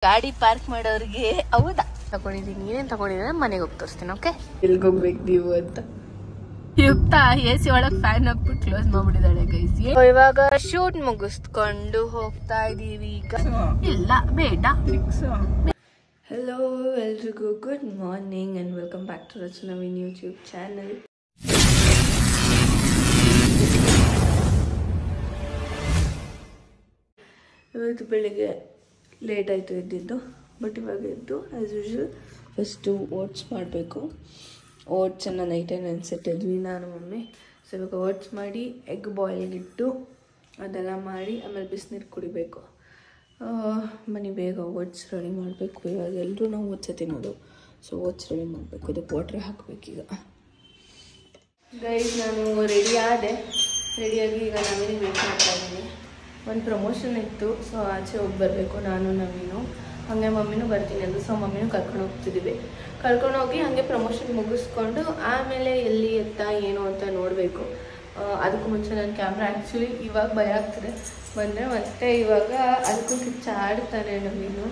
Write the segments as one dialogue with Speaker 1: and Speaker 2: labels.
Speaker 1: ಗಾಡಿ ಪಾರ್ಕ್ ಮಾಡೋರಿಗೆ ಹೌದಾ ತಗೊಂಡಿದ್ದೀನಿ. ಏನೇನ್ ತಗೊಂಡಿದ್ದೀನಿ ಮನೆಗೆ ಹೋಗಿ ತೋರಿಸ್ತೀನಿ. ಓಕೆ, ಎಲ್ಗೆ ಹೋಗ್ಬೇಕು ನೀವು ಅಂತ. ಯುಕ್ತ AC ಒಳಗ್ ಫ್ಯಾನ್ ಹಾಕ್ಬಿಟ್ಟು ಕ್ಲೋಸ್ ಮಾಡ್ಬಿಟ್ಟಿದ್ದಾಳೆ ಗೈಸ್. ಇವಾಗ ಶೂಟ್ ಮುಗಿಸ್ಕೊಂಡು ಹೋಗ್ತಾ ಇದೀವಿ ಈಗ. ಇಲ್ಲ ಬೇಡ. ಹೆಲೋ ಎಲ್ರಿಗೂ good morning and welcome back to ರಚನವಿನ್ ಯೂಟ್ಯೂಬ್ ಚಾನಲ್. ಇವತ್ತು ಬೆಳಿಗ್ಗೆ ಲೇಟ್ ಆಯಿತು ಎದ್ದಿದ್ದು, ಬಟ್ ಇವಾಗ ಎದ್ದು ಆ್ಯಸ್ ಯೂಶ್ವಲ್ ಫಸ್ಟು ಓಟ್ಸ್ ಮಾಡಬೇಕು. ಓಟ್ಸನ್ನು ನೈಟೇ ನೆನೆಸಿಟ್ಟಿದ್ವಿ ನಾನು ಮಮ್ಮಿ. ಸೊ ಇವಾಗ ಓಟ್ಸ್ ಮಾಡಿ ಎಗ್ ಬಾಯ್ಲ್ಗಿಟ್ಟು ಅದೆಲ್ಲ ಮಾಡಿ ಆಮೇಲೆ ಬಿಸಿನೀರು ಕುಡಿಬೇಕು. ಬನ್ನಿ ಬೇಗ ಓಟ್ಸ್ ರೆಡಿ ಮಾಡಬೇಕು. ಇವಾಗ ಎಲ್ಲರೂ ನಾವು ಓಟ್ಸೆ ತಿನ್ನೋದು, ಸೊ ಓಟ್ಸ್ ರೆಡಿ ಮಾಡಬೇಕು. ಇದಕ್ಕೆ ವಾಟ್ರ್ ಹಾಕಬೇಕೀಗ. ಗೈಸ್ ನಾನು ರೆಡಿ ಆದೆ. ರೆಡಿಯಾಗಿ ಈಗ ನವೀನ್ ವೇಟ್ ಮಾಡ್ತಾ ಇದ್ದೀನಿ. ಒಂದು ಪ್ರಮೋಷನ್ ಇತ್ತು, ಸೊ ಆಚೆ ಹೋಗಿ ಬರಬೇಕು ನಾನು ನವೀನು. ಹಾಗೆ ಮಮ್ಮಿನೂ ಬರ್ತೀನಿ ಅಂದು, ಸೊ ಮಮ್ಮಿನೂ ಕರ್ಕೊಂಡು ಹೋಗ್ತಿದ್ದೀವಿ. ಕರ್ಕೊಂಡೋಗಿ ಹಾಗೆ ಪ್ರಮೋಷನ್ ಮುಗಿಸ್ಕೊಂಡು ಆಮೇಲೆ ಎಲ್ಲಿ ಎತ್ತ ಏನು ಅಂತ ನೋಡಬೇಕು. ಅದಕ್ಕೂ ಮುಂಚೆ ನನ್ನ ಕ್ಯಾಮ್ರಾ ಆ್ಯಕ್ಚುಲಿ ಇವಾಗ ಭಯ ಆಗ್ತಿದೆ ಬಂದರೆ ಮತ್ತೆ ಇವಾಗ ಅದಕ್ಕೂ ಕಿಚ್ಚಾಡ್ತಾನೆ ನವೀನು.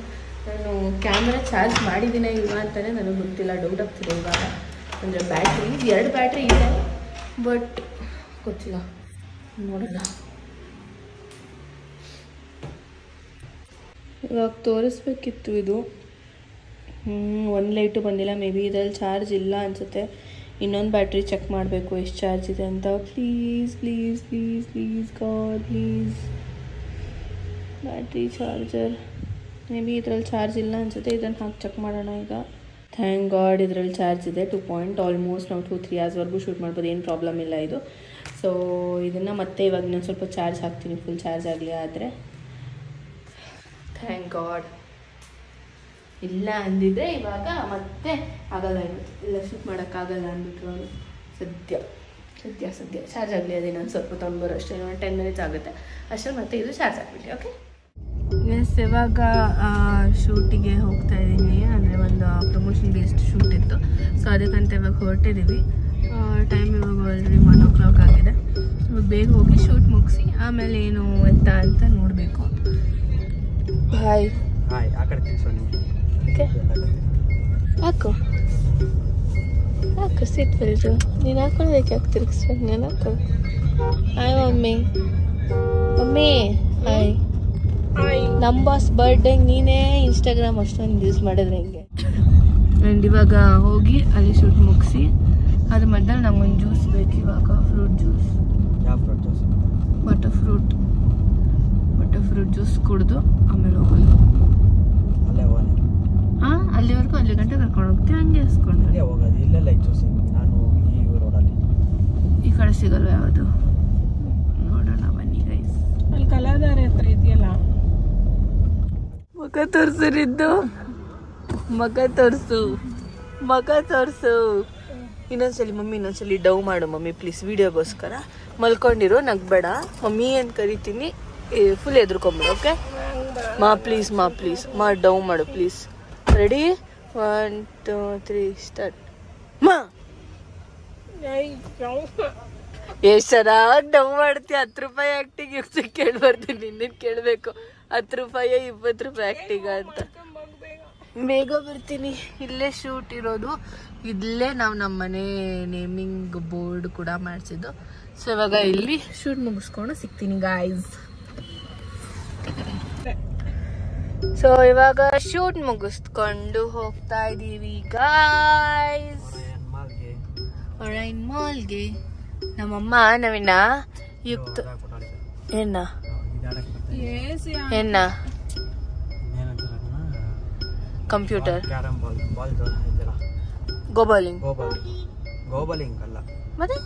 Speaker 1: ನಾನು ಕ್ಯಾಮ್ರಾ ಚಾರ್ಜ್ ಮಾಡಿದ್ದೀನ ಇಲ್ವಾ ಅಂತಲೇ ನನಗೆ ಗೊತ್ತಿಲ್ಲ, ಡೌಟ್ ಆಗ್ತಿದೆ ಇವಾಗ. ಅಂದರೆ ಬ್ಯಾಟ್ರಿ 2 ಬ್ಯಾಟ್ರಿ ಇದೆ, ಬಟ್ ಗೊತ್ತಿಲ್ಲ, ನೋಡೋಣ. ಇವಾಗ ತೋರಿಸ್ಬೇಕಿತ್ತು ಇದು. ಒಂದು ಲೈಟು ಬಂದಿಲ್ಲ, ಮೇ ಬಿ ಇದರಲ್ಲಿ ಚಾರ್ಜ್ ಇಲ್ಲ ಅನಿಸುತ್ತೆ. ಇನ್ನೊಂದು ಬ್ಯಾಟ್ರಿ ಚೆಕ್ ಮಾಡಬೇಕು ಎಷ್ಟು ಚಾರ್ಜ್ ಇದೆ ಅಂತ. Please please please please god please, battery charger. May be ಇದರಲ್ಲಿ ಚಾರ್ಜ್ ಇಲ್ಲ ಅನಿಸುತ್ತೆ. ಇದನ್ನು ಹಾಕಿ ಚೆಕ್ ಮಾಡೋಣ ಈಗ. ಥ್ಯಾಂಕ್ ಗಾಡ್ ಇದರಲ್ಲಿ ಚಾರ್ಜ್ ಇದೆ. 2 ಪಾಯಿಂಟ್. ಆಲ್ಮೋಸ್ಟ್ ನಾವು 2-3 ಅವರ್ಸ್ವರೆಗೂ ಶೂಟ್ ಮಾಡ್ಬೋದು, ಏನು ಪ್ರಾಬ್ಲಮ್ ಇಲ್ಲ ಇದು. ಸೊ ಇದನ್ನು ಮತ್ತೆ ಇವಾಗ ನಾನು ಸ್ವಲ್ಪ ಚಾರ್ಜ್ ಹಾಕ್ತೀನಿ, ಫುಲ್ ಚಾರ್ಜ್ ಆಗಲಿ. ಆದರೆ ಥ್ಯಾಂಕ್ ಗಾಡ್. ಇಲ್ಲ ಅಂದಿದ್ರೆ ಇವಾಗ ಮತ್ತೆ ಆಗಲ್ಲ, ಇವತ್ತು ಇಲ್ಲ ಶೂಟ್ ಮಾಡೋಕ್ಕಾಗಲ್ಲ ಅಂದ್ಬಿಟ್ರು ಅವರು. ಸದ್ಯ ಚಾರ್ಜ್ ಆಗಲಿ. ಅದೇ ನಾನು ಸ್ವಲ್ಪ ತೊಗೊಂಡ್ಬರೋ ಅಷ್ಟೇ, 10 ಮಿನಿಟ್ಸ್ ಆಗುತ್ತೆ ಅಷ್ಟೇ, ಮತ್ತೆ ಇದು ಚಾರ್ಜ್ ಆಗಿಬಿಟ್ಟು. ಓಕೆ ಎಸ್, ಇವಾಗ ಶೂಟಿಗೆ ಹೋಗ್ತಾ ಇದ್ದೀನಿ. ಅಂದರೆ ಒಂದು ಪ್ರಮೋಷನ್ ಬೇಸ್ಡ್ ಶೂಟ್ ಇತ್ತು, ಸೊ ಅದಕ್ಕಂತ ಇವಾಗ ಹೊರಟಿದ್ದೀವಿ. ಟೈಮ್ ಇವಾಗ ಆಲ್ರೆಡಿ 1 o'clock ಆಗಿದೆ. ಬೇಗ ಹೋಗಿ ಶೂಟ್ ಮುಗಿಸಿ ಆಮೇಲೆ ಏನು ಎತ್ತ ಅಂತ ನೋಡಬೇಕು. ಹಾಯ್ ಓಕೆ, ಹಾಕು ಸೀಟ್ ಬೆಲ್ಟು. ನೀನು ಹಾಕೊಳ್ಬೇಕು, ಯಾಕೆ ತಿರುಗಿಸ್ಬೇಕು? ನಾನು ಹಾಕೋ. Hi mummy. ಹಾಯ್. ನಮ್ಮ ಬಾಸ್ ಬರ್ಡೇಗೆ ನೀನೇ ಇನ್ಸ್ಟಾಗ್ರಾಮ್ ಅಷ್ಟೊಂದು ಯೂಸ್ ಮಾಡಿದ್ರೆ ಹೆಂಗೆ? ಆ್ಯಂಡ್ ಇವಾಗ ಹೋಗಿ ಅಲ್ಲಿ ಶೂಟ್ ಮುಗಿಸಿ ಅದ್ರ ಮಧ್ಯದಲ್ಲಿ ನಮಗೊಂದು ಜ್ಯೂಸ್ ಬೇಕು ಇವಾಗ. Fruit juice. Butter fruit juice ಕುಡಿದು ಆಮೇಲೆ ಹೋಗೋದು. ಹಾಂ, ಅಲ್ಲಿವರೆಗೂ ಅಲ್ಲಿ ಗಂಟೆ ಕರ್ಕೊಂಡು ಹೋಗ್ತೀವಿ. ಹಂಗೆ ಇಸ್ಕೊಂಡು ಈ ಕಡೆ ಸಿಗಲ್ವ ಯಾವುದು? ನೋಡೋಣ ಬನ್ನಿ ಗೈಸ್. ಅಲ್ಲಿ ಕಲಾದಾರ ಹತ್ರ ಇದೆಯಲ್ಲ, ಮಗ ತೋರಿಸಿದ್ದು. ಮಗ ತೋರಿಸು ಇನ್ನೊಂದ್ಸಲಿ. ಮಮ್ಮಿ ಇನ್ನೊಂದ್ಸಲಿ ಡವ್ ಮಾಡು ಮಮ್ಮಿ ಪ್ಲೀಸ್, ವಿಡಿಯೋಗೋಸ್ಕರ. ಮಲ್ಕೊಂಡಿರು, ನಗ್ಬೇಡ. ಮಮ್ಮಿ ಅಂತ ಕರಿತೀನಿ, ಫುಲ್ ಎದ್ರುಕೊಂಬಿಡು. ಓಕೆ ಪ್ಲೀಸ್ ಡವ್ ಮಾಡು ಪ್ಲೀಸ್. ರೆಡಿ? 1 2 3 ಸ್ಟಾರ್ಟ್. ಎಷ್ಟು ಚೆನ್ನಾಗಿ ಡವ್ ಮಾಡ್ತೀಯ. 10 ರೂಪಾಯಿ ಆ್ಯಕ್ಟಿಂಗ್ ಎಷ್ಟು ಕೇಳ್ಬಾರ್ದು, ನಿನ್ನ ಕೇಳಬೇಕು. 10 ರೂಪಾಯಿ 20 ರೂಪಾಯಿ ಆ್ಯಕ್ಟಿಂಗ್ ಅಂತ. ಬೇಗ ಬರ್ತೀನಿ. ಇಲ್ಲೇ ಶೂಟ್ ಇರೋದು, ಇಲ್ಲೇ ನಾವು ನಮ್ಮ ಮನೆ ನೇಮಿಂಗ್ ಬೋರ್ಡ್ ಕೂಡ ಮಾಡಿಸಿದ್ದು. ಸೊ ಇವಾಗ ಇಲ್ಲಿ ಶೂಟ್ ಮುಗಿಸ್ಕೊಂಡು ಸಿಗ್ತೀನಿ ಗಾಯ್ಸ್. ಸೊ ಇವಾಗ ಶೂಟ್ ಮುಗಿಸ್ಕೊಂಡು ಹೋಗ್ತಾ ಇದ್ದೀವಿ ಗಾಯ್ಸ್. ಒರೈನ್ ಮಾಲ್ಗೆ. ನಮ್ಮಮ್ಮ ನವೀನ ಯುಕ್ತ ಏನ ಕಂಪ್ಯೂಟರ್ ಗೋಬಾಲಿಂಗ್ ಅಲ್ಲ ಮತ್ತೆ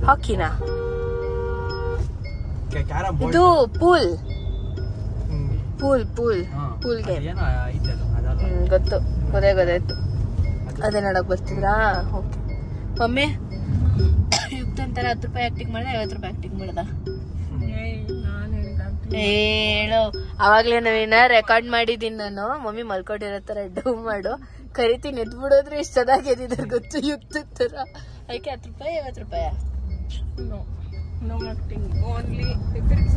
Speaker 1: ಹಾಕಿನಾ? ಇದು ಪೂಲ್ ಗೇಮ್ ಗೊತ್ತಾಯ್ತು. ಅದೇ ನೋಡಕ್ ಬರ್ತಿದ್ರಾ? Okay mummy. ಯುಕ್ತ ಅಂತಾರೆ 10 ರೂಪಾಯಿ ಆಕ್ಟಿಂಗ್ ಮಾಡ್ದ, 50 ರೂಪಾಯಿ ಆಕ್ಟಿಂಗ್ ಮಾಡ್ದ. ಹೇಳು. ಅವಾಗ್ಲೇ ನಾವೇನ ರೆಕಾರ್ಡ್ ಮಾಡಿದೀನಿ ನಾನು. ಮಮ್ಮಿ ಮಲ್ಕೊಂಡಿರೋ ತರ ಡವ್ ಮಾಡು, ಕರಿತೀನಿ, ಎದ್ಬಿಡೋದ್ರೆ ಇಷ್ಟು ಚೆನ್ನಾಗಿ ಎದ್ದಿದ್ದಾರೆ ಗೊತ್ತು ಯುಕ್ತ ತರ. ಅದಕ್ಕೆ 10 ರೂಪಾಯಿ 50 ರೂಪಾಯಿ
Speaker 2: No acting, only tricks.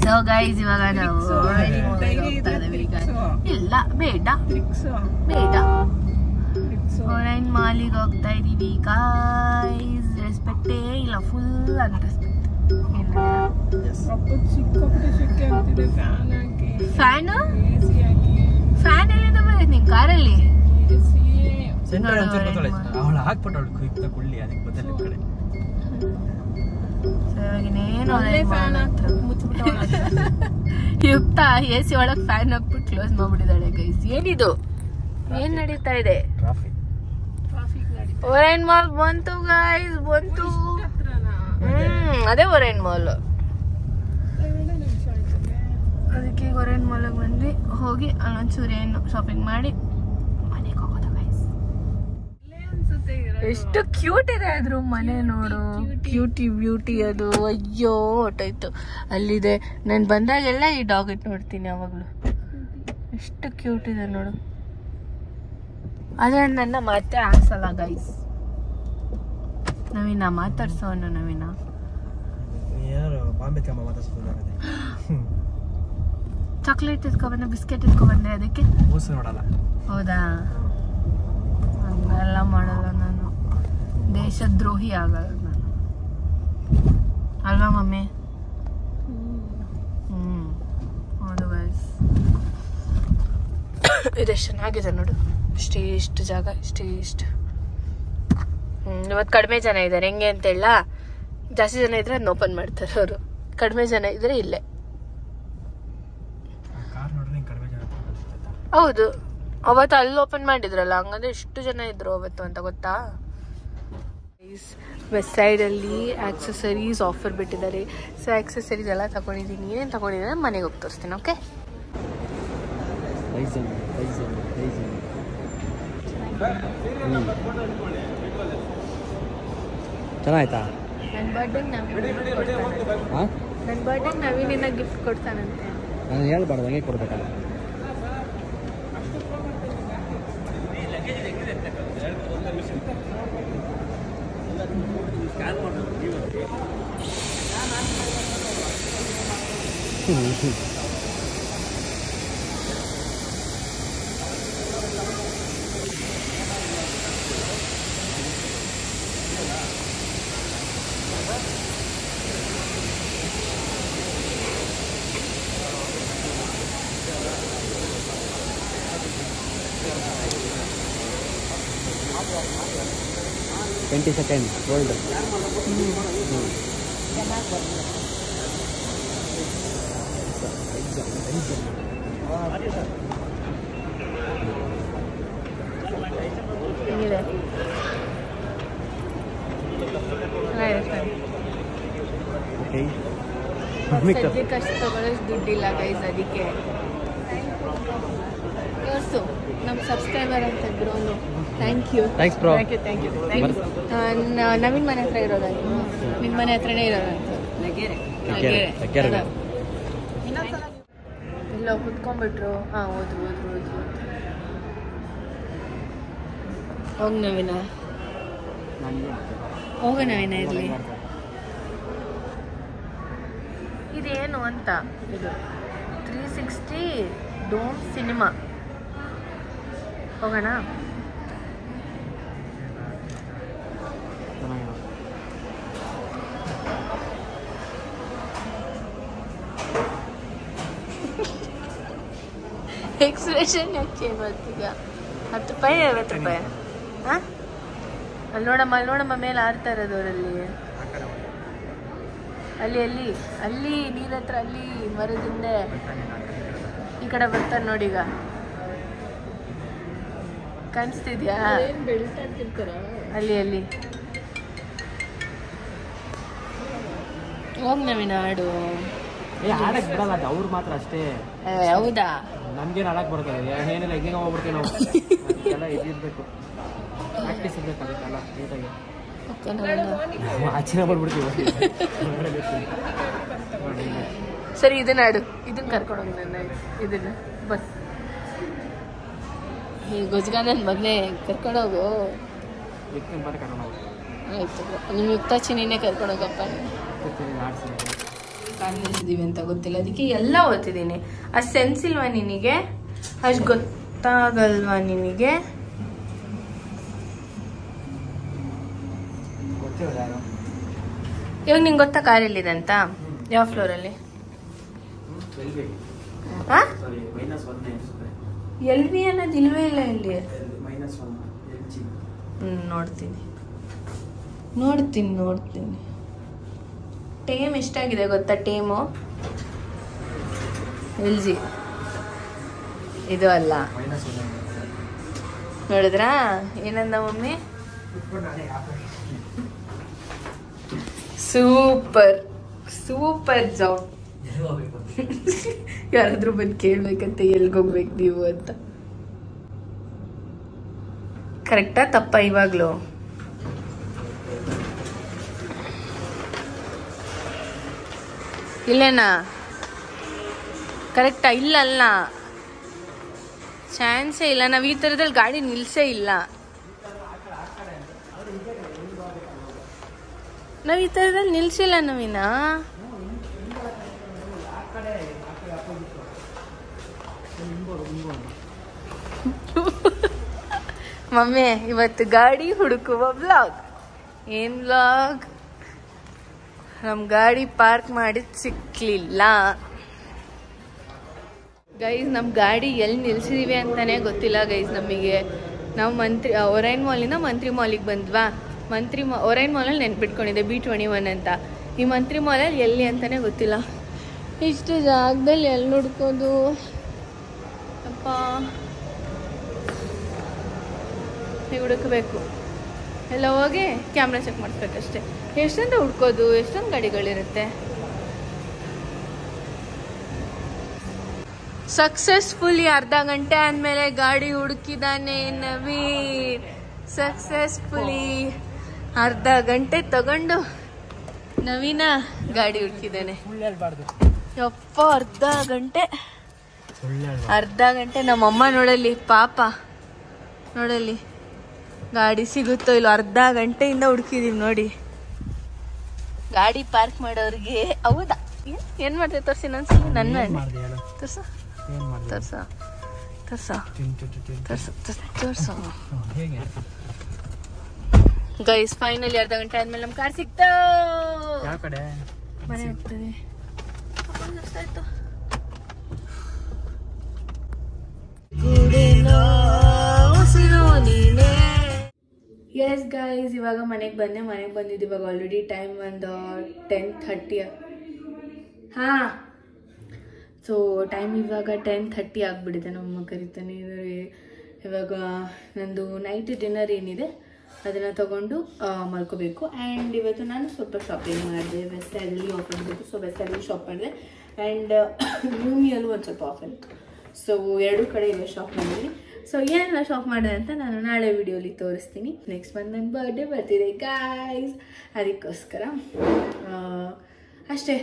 Speaker 1: So guys ಇವಾಗ ನಾವು ಇಲ್ಲ ಬೇಡ ಒರೈನ್ ಮಾಲಿಗೆ ಹೋಗ್ತಾ ಇದೀವಿ ಗೈಸ್. ರೆಸ್ಪೆಕ್ಟೇ ಇಲ್ಲ, ಫುಲ್ ಅನ್ರೆಸ್ಪೆಕ್ಟ್. ಫ್ಯಾನ್ ಎಲ್ಲಿಂದ ಬರುತ್ತೆ ನಿನ್ ಕಾರಲ್ಲಿ? ಯುಕ್ತ ಎಸಿ ಒಳಗ್ ಫ್ಯಾನ್ ಹಾಕ್ಬಿಟ್ಟು ಕ್ಲೋಸ್ ಮಾಡ್ಬಿಟ್ಟಿದ್ದಾಳೆ ಗೈಸ್. ಏನಿದು, ಏನ್ ನಡೀತಾ ಇದೆ? ಒರೈನ್ ಮಾಲ್ ಬಂತು ಗೈಸ್, ಬಂತು. ಅದೇ ಒರೈನ್ ಮಾಲ್. ಅದಕ್ಕೆ ಒರೈನ್ ಮಾಲ್ಗೆ ಬಂದ್ವಿ. ಹೋಗಿ ಅಲ್ಲೊಂಚೂರು ಏನು ಶಾಪಿಂಗ್ ಮಾಡಿ ಮನೆಗೆ ಹೋಗೋದು ಗೈಸ್. ಎಷ್ಟು ಕ್ಯೂಟ್ ಇದೆ ಅದ್ರ ಮನೆ ನೋಡು, ಕ್ಯೂಟಿ ಬ್ಯೂಟಿ ಅದು. ಅಯ್ಯೋ ಹೊಟ್ಟೋಯ್ತು. ಅಲ್ಲಿದೆ, ನಾನು ಬಂದಾಗೆಲ್ಲ ಈ ಡಾಗ್ ಇಟ್ ನೋಡ್ತೀನಿ ಯಾವಾಗ್ಲೂ. ಎಷ್ಟು ಕ್ಯೂಟ್ ಇದೆ ನೋಡು. ಅದೇ ನನ್ನ ಮತ್ತೆ ಆನ್ಸಲ್ಲ ಗೈಸ್. ನವೀನ ಮಾತಾಡ್ಸೋಣ. ನವೀನ ಚಾಕ್ಲೇಟ್ ಇಸ್ಕೊಬಂದೆ, ಬಿಸ್ಕೆಟ್ ಇಸ್ಕೊಬಂದೆ. ಅದಕ್ಕೆ ಹೌದಾ? ಹಂಗೆಲ್ಲ ಮಾಡಲ್ಲ ನಾನು, ದೇಶದ್ರೋಹಿ ಆಗಲ್ಲ ನಾನು, ಅಲ್ವಾ ಮಮ್ಮಿ? ಹೌದು ಗೈಸ್. ಇದೆಷ್ಟು ಚೆನ್ನಾಗಿದೆ ನೋಡು. ಇಷ್ಟು ಜಾಗ, ಇಷ್ಟು. ಇವತ್ತು ಕಡಿಮೆ ಜನ ಇದ್ದಾರೆ. ಹೆಂಗೆ ಅಂತ ಹೇಳ, ಜಾಸ್ತಿ ಜನ ಇದ್ರೆ ಅದನ್ನ ಓಪನ್ ಮಾಡ್ತಾರೆ ಅವರು. ಕಡಿಮೆ ಜನ ಇದ್ರೆ ಇಲ್ಲೇ. ಹೌದು, ಅವತ್ತು ಅಲ್ಲಿ ಓಪನ್ ಮಾಡಿದ್ರಲ್ಲ, ಹಂಗಂದ್ರೆ ಇಷ್ಟು ಜನ ಇದ್ರು ಅವತ್ತು ಅಂತ ಗೊತ್ತಾ? ವೆಸ್ಟ್ ಸೈಡ್ ಅಲ್ಲಿ ಆಕ್ಸೆಸರೀಸ್ ಆಫರ್ ಬಿಟ್ಟಿದ್ದಾರೆ. ಸೊ ಆಕ್ಸೆಸರೀಸ್ ಎಲ್ಲ ತಗೊಂಡಿದ್ದೀನಿ. ಏನೇನು ತಗೊಂಡಿದ್ದೀನಿ ಮನೆಗೆ ಹೋಗಿ ತೋರಿಸ್ತೀನಿ. ಓಕೆ,
Speaker 3: ಚೆನ್ನಾಯ್ತಾ?
Speaker 1: ನನ್ನ ಬರ್ಡೇ ನವೀನಿಂದ ಗಿಫ್ಟ್ ಕೊಡ್ತಾನಂತೆ.
Speaker 3: ನಾನು ಹೇಳ್ಬಾರ್ದು, ಹಂಗೆ ಕೊಡ್ಬೇಕಲ್ಲ. $20 ಗೋಲ್ಡ್.
Speaker 1: ಸದ್ಯಕ್ಕೆ ಅಷ್ಟು ತಗೊಳ್ಳೋಷ್ಟು ದುಡ್ಡಿಲ್ಲ ಗೈಸ್. ಅದಕ್ಕೆ ತೋರಿಸು ನಮ್ಮ ಸಬ್ಸ್ಕ್ರೈಬರ್ ಅಂತ ಬ್ರೋನು. Thank you. ನವೀನ್ ಮನೆ ಹತ್ರ ಇರೋದ? ನಿಮ್ಮ ಮನೆ ಹತ್ರನೇ ಇರೋದಂತ. ಇಲ್ಲ ಕುತ್ಕೊಂಡ್ಬಿಟ್ರು. ಹಾಂ, ಹೋದ್ರು. ಹೋಗಿ ನವೀನ, ಹೋಗ ನವೀನ. ಇರಲಿ. ಇದೇನು ಅಂತ? ಇದು 360 ಡೋಮ್ ಸಿನಿಮಾ. ಹೋಗೋಣ. ಎಕ್ಸ್ಪ್ರೆಷನ್ ಯಾಕೆ ಇವತ್ತೀಗ? 10 ರೂಪಾಯಿ 50 ರೂಪಾಯಿ? ಹಾಂ, ಅಲ್ಲಿ ನೋಡಮ್ಮ ಮೇಲೆ ಆಡ್ತಾ ಇರೋದು ಅವರಲ್ಲಿ. ಅಲ್ಲಿ ನೀರ ಹತ್ರ, ಅಲ್ಲಿ ಮರದಿಂದೆ ಈ ಕಡೆ ಬರ್ತಾರೆ ನೋಡೀಗ. ಕಾಣಿಸ್ತಿದ್ಯಾ? ಅಲ್ಲಿ ಹೋಗ್ ನವೀನ ಆಡು.
Speaker 3: ಆಡಕ್ ಬಿಡಲ್ಲ ಅದು, ಅವ್ರು ಮಾತ್ರ ಅಷ್ಟೇ.
Speaker 1: ಹೌದಾ?
Speaker 3: ನಮ್ಗೇನು ಆಡಕ್ ಬರ್ತದೆ? ಏನಿಲ್ಲ, ಹಿಂಗೆ ಹೋಗ್ಬಿಡ್ತೀವಿ ನಾವು. ಎಲ್ಲ ಇದಿರ್ಬೇಕು, ಪ್ರಾಕ್ಟೀಸ್ ಇರ್ಬೇಕು ಅದಕ್ಕೆಲ್ಲ ನೀಟಾಗಿ. ಆಚರಣೆ ಮಾಡ್ಬಿಡ್ತೀವಿ.
Speaker 1: ಸರಿ, ಇದನ್ನ ಆಡು. ಇದನ್ನ ಕರ್ಕೊಂಡೋಗಿ ನನ್ನ. ಇದನ್ನ ಬಸ್ ಈ ಗೊಜ್ಗ ನನ್ನ ಮಗನೇ ಕರ್ಕೊಂಡೋಗು.
Speaker 3: ಕರ್ಕೊಂಡು
Speaker 1: ಆಯ್ತು, ನಿಮ್ಮ ಯುಕ್ತಾಚಿ ನೀನೇ ಕರ್ಕೊಂಡೋಗಪ್ಪ. ಕಾರ್ ನಿಲ್ಸಿದೀವಿ ಅಂತ ಗೊತ್ತಿಲ್ಲ, ಅದಕ್ಕೆ ಎಲ್ಲ ಓದ್ತಿದ್ದೀನಿ. ಅಷ್ಟು ಸೆನ್ಸ್ ಇಲ್ವಾ ನಿನಗೆ? ಅಷ್ಟು ಗೊತ್ತಾಗಲ್ವಾ ನಿನಗೆ? ಇವಾಗ ನಿಂಗೆ ಗೊತ್ತಾ ಕಾರ್ ಎಲ್ಲಿದೆ ಅಂತ? ಯಾವ ಫ್ಲೋರಲ್ಲಿ? ಎಲ್ ಬಿ ಅನ್ನೋದು ಇಲ್ವೇ ಇಲ್ಲ ಇಲ್ಲಿ. ನೋಡ್ತೀನಿ. ಟೇಮ್ ಎಷ್ಟಾಗಿದೆ ಗೊತ್ತಾ? ಟೇಮು LG ಇದು ಅಲ್ಲ. ನೋಡಿದ್ರಾ ಏನಂದ ಮಮ್ಮಿ? Super job. ಯಾರಾದ್ರೂ ಬಂದು ಕೇಳ್ಬೇಕಂತ ಎಲ್ಗೋಗ್ಬೇಕು ನೀವು ಅಂತ. ಕರೆಕ್ಟಾ ತಪ್ಪ ಇವಾಗ್ಲೂ? ಇಲ್ಲೇನಾ? ಕರೆಕ್ಟಾ? ಇಲ್ಲ ಚಾನ್ಸೇ ಇಲ್ಲ. ನಾವು ಈ ಥರದಲ್ಲಿ ಗಾಡಿ ನಿಲ್ಸೇ ಇಲ್ಲ. ನಾವು ಈ ಥರದಲ್ಲಿ ನಿಲ್ಸಿಲ್ಲ ನವೀನ. ಮಮ್ಮಿ ಇವತ್ತು ಗಾಡಿ ಹುಡುಕುವ ಬ್ಲಾಗ್. ಏನ್ ಬ್ಲಾಗ್? ನಮ್ ಗಾಡಿ ಪಾರ್ಕ್ ಮಾಡಿದ್ ಸಿಕ್ಲಿಲ್ಲ ಗೈಸ್. ನಮ್ ಗಾಡಿ ಎಲ್ಲಿ ನಿಲ್ಸಿದೀವಿ ಅಂತಾನೆ ಗೊತ್ತಿಲ್ಲ ಗೈಸ್ ನಮಗೆ. ನಾವು ಒರೈನ್ ಮಾಲಿಂದ ಮಂತ್ರಿ ಮಾಲಿಗೆ ಬಂದ್ವಾ. ಒರೈನ್ ಮಾಲಲ್ಲಿ ನೆನ್ಪಿಟ್ಕೊಂಡಿದ್ದೆ B21 ಅಂತ. ಈ ಮಂತ್ರಿ ಮಾಲಲ್ಲಿ ಎಲ್ಲಿ ಅಂತಾನೆ ಗೊತ್ತಿಲ್ಲ. ಇಷ್ಟು ಜಾಗದಲ್ಲಿ ಎಲ್ಲಿ ಹುಡ್ಕೋದು ಅಪ್ಪ? ಈಗ ಹುಡುಕಬೇಕು. ಎಲ್ಲ ಹೋಗಿ ಕ್ಯಾಮ್ರಾ ಚೆಕ್ ಮಾಡಿಸ್ಬೇಕಷ್ಟೆ. ಎಷ್ಟಂತ ಹುಡ್ಕೋದು? ಎಷ್ಟೊಂದು ಗಾಡಿಗಳಿರುತ್ತೆ. ಸಕ್ಸಸ್ಫುಲಿ ಅರ್ಧ ಗಂಟೆ ಆದ್ಮೇಲೆ ಗಾಡಿ ಹುಡುಕಿದಾನೆ ನವೀನ್. ಸಕ್ಸಸ್ಫುಲಿ ಅರ್ಧ ಗಂಟೆ ತಗೊಂಡು ನವೀನ ಗಾಡಿ ಹುಡುಕಿದಾನೆ. ಯಪ್ಪ, ಅರ್ಧ ಗಂಟೆ ನಮ್ಮಮ್ಮ ನೋಡಲಿ ಪಾಪ, ನೋಡಲಿ ಗಾಡಿ ಸಿಗುತ್ತೋ ಇಲ್ಲೋ. ಅರ್ಧ ಗಂಟೆಯಿಂದ ಹುಡುಕಿದೀವಿ ನೋಡಿ. ಗಾಡಿ ಪಾರ್ಕ್ ಮಾಡೋರಿಗೆ ಹೌದಾ? ಏನ್ ಮಾಡ್ತೀವಿ ತೋರಿಸಿ ನನ್ಸಲಿ. ನನ್ನ ತೋರ್ಸ ಗೈಸ್. ಫೈನಲಿ ಅರ್ಧ ಗಂಟೆ ಆದ್ಮೇಲೆ ನಮ್ ಕಾರ್ ಸಿಕ್ತ. ಮನೆ ಹೋಗ್ತದೆ. ಎಸ್ ಗೈಸ್, ಇವಾಗ ಮನೆಗೆ ಬಂದಿದ್ದು. ಇವಾಗ ಆಲ್ರೆಡಿ ಟೈಮ್ ಒಂದು 10:30. ಹಾಂ, ಸೊ ಟೈಮ್ ಇವಾಗ 10:30 ಆಗಿಬಿಟ್ಟಿದೆ. ನಮ್ಮ ಕರಿತಾನೆ ಇದ್ದಾರೆ. ಇವಾಗ ನಂದು ನೈಟ್ ಡಿನ್ನರ್ ಏನಿದೆ ಅದನ್ನು ತೊಗೊಂಡು ಮಲ್ಕೋಬೇಕು. ಆ್ಯಂಡ್ ಇವತ್ತು ನಾನು ಸ್ವಲ್ಪ ಶಾಪಿಂಗ್ ಮಾಡಿದೆ. ವೆಸ್ಟ್ ಸೈಡಲ್ಲಿ ಆಫರ್ ಇತ್ತು, ಸೊ ವೆಸ್ಟ್ ಸೈಡಲ್ಲಿ ಶಾಪ್ ಮಾಡಿದೆ. ಆ್ಯಂಡ್ ನ್ಯೂಮಿಯಲ್ಲೂ ಒಂದು ಸ್ವಲ್ಪ ಆಫರ್ ಇತ್ತು. ಸೊ ಎರಡು ಕಡೆ ಇವಾಗ ಶಾಪ್ ಮಾಡಿದ್ದೀನಿ. ಸೊ ಏನೆಲ್ಲ ಶಾಪ್ ಮಾಡಿದೆ ಅಂತ ನಾನು ನಾಳೆ ವಿಡಿಯೋಲಿ ತೋರಿಸ್ತೀನಿ. ನೆಕ್ಸ್ಟ್ ಮಂತ್ ನನ್ನ ಬರ್ಡೇ ಬರ್ತಿದೆ ಗಾಯ್ಸ್, ಅದಕ್ಕೋಸ್ಕರ ಅಷ್ಟೇ.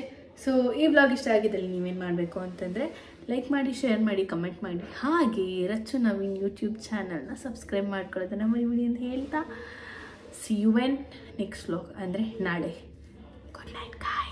Speaker 1: ಸೊ ಈ ಬ್ಲಾಗ್ ಇಷ್ಟ ಆಗಿದ್ದಲ್ಲಿ ನೀವೇನು ಮಾಡಬೇಕು ಅಂತಂದರೆ ಲೈಕ್ ಮಾಡಿ, ಶೇರ್ ಮಾಡಿ, ಕಮೆಂಟ್ ಮಾಡಿ. ಹಾಗೆ ರಚ್ಚು ನವೀನ್ ಯೂಟ್ಯೂಬ್ ಚಾನಲ್ನ ಸಬ್ಸ್ಕ್ರೈಬ್ ಮಾಡ್ಕೊಳ್ಳೋದನ್ನ ಮರಿಬೇಡಿ ಅಂತ ಹೇಳ್ತಾ see you when next vlog ಅಂದರೆ ನಾಳೆ. Good night guys.